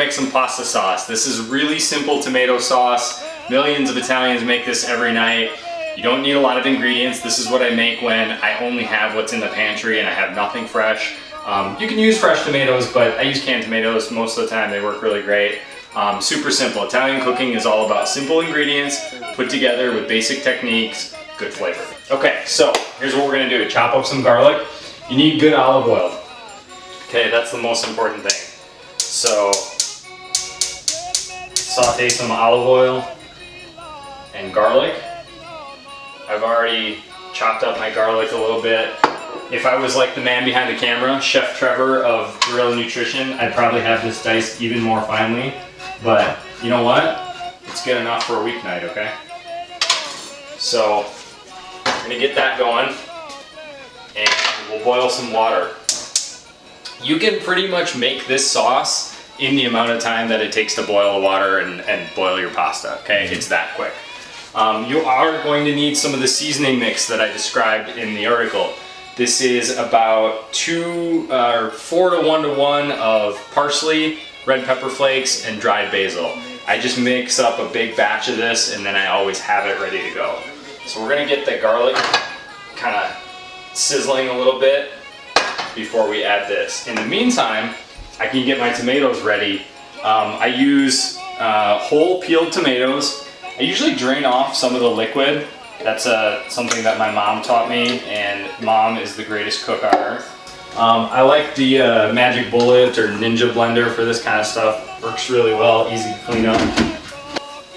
make some pasta sauce. This is really simple tomato sauce. Millions of Italians make this every night. You don't need a lot of ingredients. This is what I make when I only have what's in the pantry and I have nothing fresh. You can use fresh tomatoes, but I use canned tomatoes most of the time. They work really great. Super simple. Italian cooking is all about simple ingredients put together with basic techniques, good flavor. Okay, so here's what we're gonna do. Chop up some garlic. You need good olive oil. Okay, that's the most important thing. So, saute some olive oil and garlic. I've already chopped up my garlic a little bit. If I was like the man behind the camera, Chef Trevor of Real Nutrition, I'd probably have this diced even more finely. But you know what? It's good enough for a weeknight, okay? So, we're gonna get that going and we'll boil some water. You can pretty much make this sauce in the amount of time that it takes to boil the water and boil your pasta, okay? It's that quick. You are going to need some of the seasoning mix that I described in the article. This is about 4 to 1 to 1 of parsley, red pepper flakes, and dried basil. I just mix up a big batch of this and then I always have it ready to go. So we're gonna get the garlic kind of sizzling a little bit before we add this. In the meantime, I can get my tomatoes ready. I use whole peeled tomatoes. I usually drain off some of the liquid. That's something that my mom taught me, and Mom is the greatest cook on earth. I like the Magic Bullet or Ninja Blender for this kind of stuff. Works really well, easy to clean up.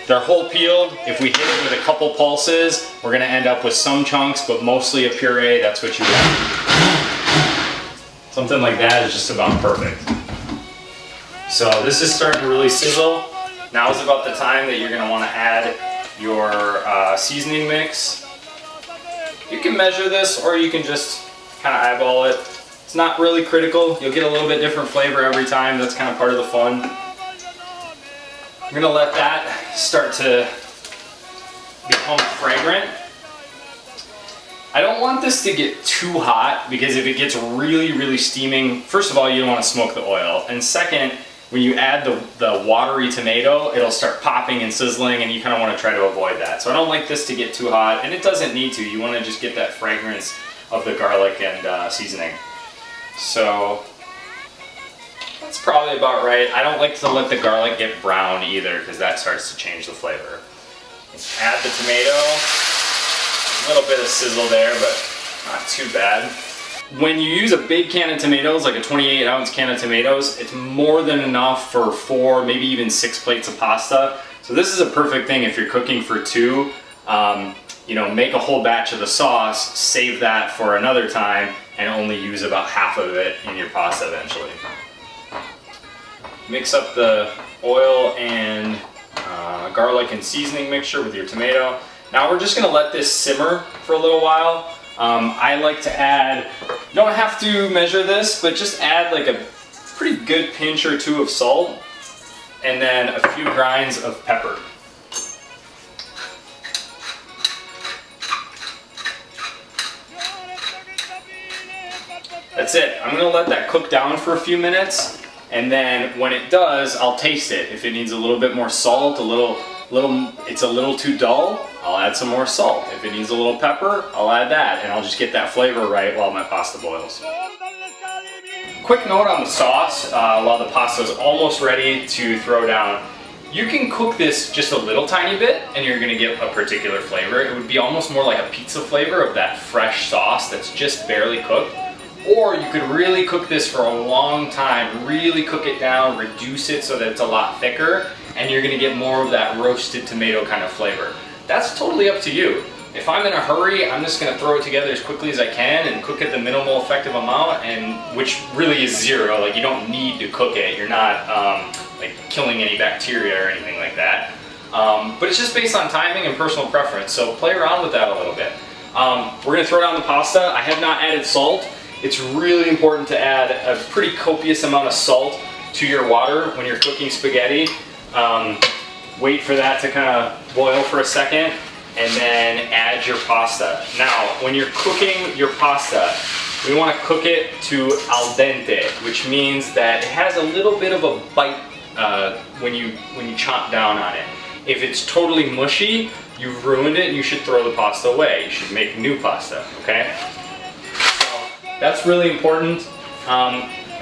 They're whole peeled. If we hit it with a couple pulses, we're gonna end up with some chunks, but mostly a puree. That's what you want. Something like that is just about perfect. So this is starting to really sizzle. Now is about the time that you're gonna wanna add your seasoning mix. You can measure this or you can just kind of eyeball it. It's not really critical. You'll get a little bit different flavor every time. That's kind of part of the fun. I'm gonna let that start to become fragrant. I don't want this to get too hot because if it gets really, really steaming, first of all, you don't want to smoke the oil. And second, when you add the watery tomato, it'll start popping and sizzling and you kind of want to try to avoid that. So I don't like this to get too hot, and it doesn't need to. You want to just get that fragrance of the garlic and seasoning. So that's probably about right. I don't like to let the garlic get brown either because that starts to change the flavor. Add the tomato. A little bit of sizzle there, but not too bad. When you use a big can of tomatoes, like a 28-ounce can of tomatoes, it's more than enough for 4, maybe even 6 plates of pasta. So this is a perfect thing if you're cooking for 2. You know, make a whole batch of the sauce, save that for another time, and only use about half of it in your pasta eventually. Mix up the oil and garlic and seasoning mixture with your tomato. Now we're just gonna let this simmer for a little while. I like to add, you don't have to measure this, but just add like a pretty good pinch or 2 of salt and then a few grinds of pepper. That's it. I'm gonna let that cook down for a few minutes, and then when it does, I'll taste it. If it needs a little bit more salt, it's a little too dull, I'll add some more salt. If it needs a little pepper, I'll add that, and I'll just get that flavor right while my pasta boils. Quick note on the sauce, while the pasta is almost ready to throw down. You can cook this just a little tiny bit and you're gonna get a particular flavor. It would be almost more like a pizza flavor of that fresh sauce that's just barely cooked. Or you could really cook this for a long time, really cook it down, reduce it so that it's a lot thicker, and you're gonna get more of that roasted tomato kind of flavor. That's totally up to you. If I'm in a hurry, I'm just gonna throw it together as quickly as I can and cook it the minimal effective amount, and which really is 0. Like, you don't need to cook it. You're not like killing any bacteria or anything like that. But it's just based on timing and personal preference, so play around with that a little bit. We're gonna throw down the pasta. I have not added salt. It's really important to add a pretty copious amount of salt to your water when you're cooking spaghetti. Wait for that to kind of boil for a second, and then add your pasta. Now, when you're cooking your pasta, we want to cook it to al dente, which means that it has a little bit of a bite when you chomp down on it. If it's totally mushy, you've ruined it and you should throw the pasta away. You should make new pasta, okay? So that's really important.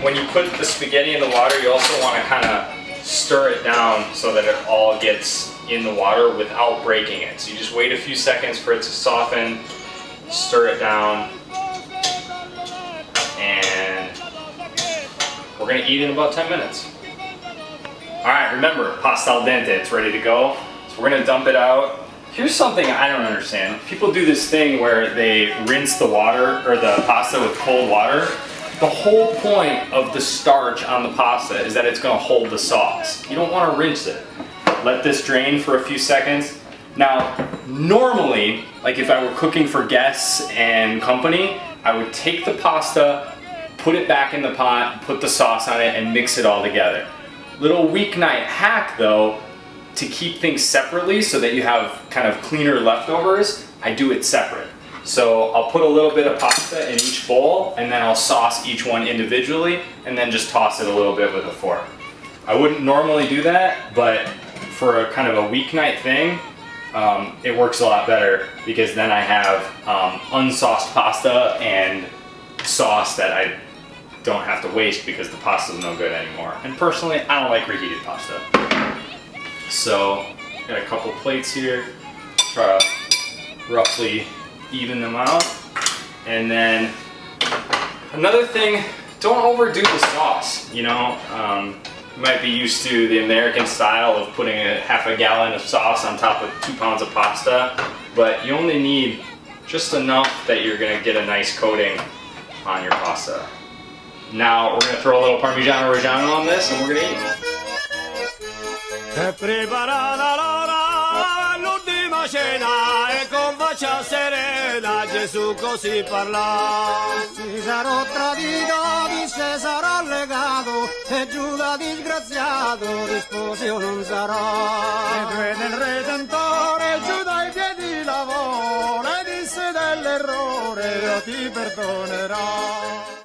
When you put the spaghetti in the water, you also want to kind of stir it down so that it all gets in the water without breaking it. So you just wait a few seconds for it to soften, stir it down, and we're gonna eat in about 10 minutes. All right, remember, pasta al dente, it's ready to go. So we're gonna dump it out. Here's something I don't understand. People do this thing where they rinse the water, or the pasta with cold water. The whole point of the starch on the pasta is that it's gonna hold the sauce. You don't wanna rinse it. Let this drain for a few seconds. Now, normally, like if I were cooking for guests and company, I would take the pasta, put it back in the pot, put the sauce on it, and mix it all together. Little weeknight hack though, to keep things separately so that you have kind of cleaner leftovers, I do it separate. So I'll put a little bit of pasta in each bowl, and then I'll sauce each one individually, and then just toss it a little bit with a fork. I wouldn't normally do that, but for a kind of a weeknight thing, it works a lot better because then I have unsauced pasta and sauce that I don't have to waste because the pasta's no good anymore. And personally, I don't like reheated pasta. So, got a couple plates here. Try to roughly even them out. And then another thing, don't overdo the sauce. You know, you might be used to the American style of putting a half a gallon of sauce on top of 2 pounds of pasta, but you only need just enough that you're gonna get a nice coating on your pasta. Now we're gonna throw a little Parmigiano Reggiano on this and we're gonna eat. È preparata l'ora, l'ultima cena e con faccia serena Gesù così parlà. Si sarò tradito, disse sarò legato e Giuda disgraziato rispose io non sarò. E due del Redentore Giuda ai piedi lavora e disse dell'errore io ti perdonerò.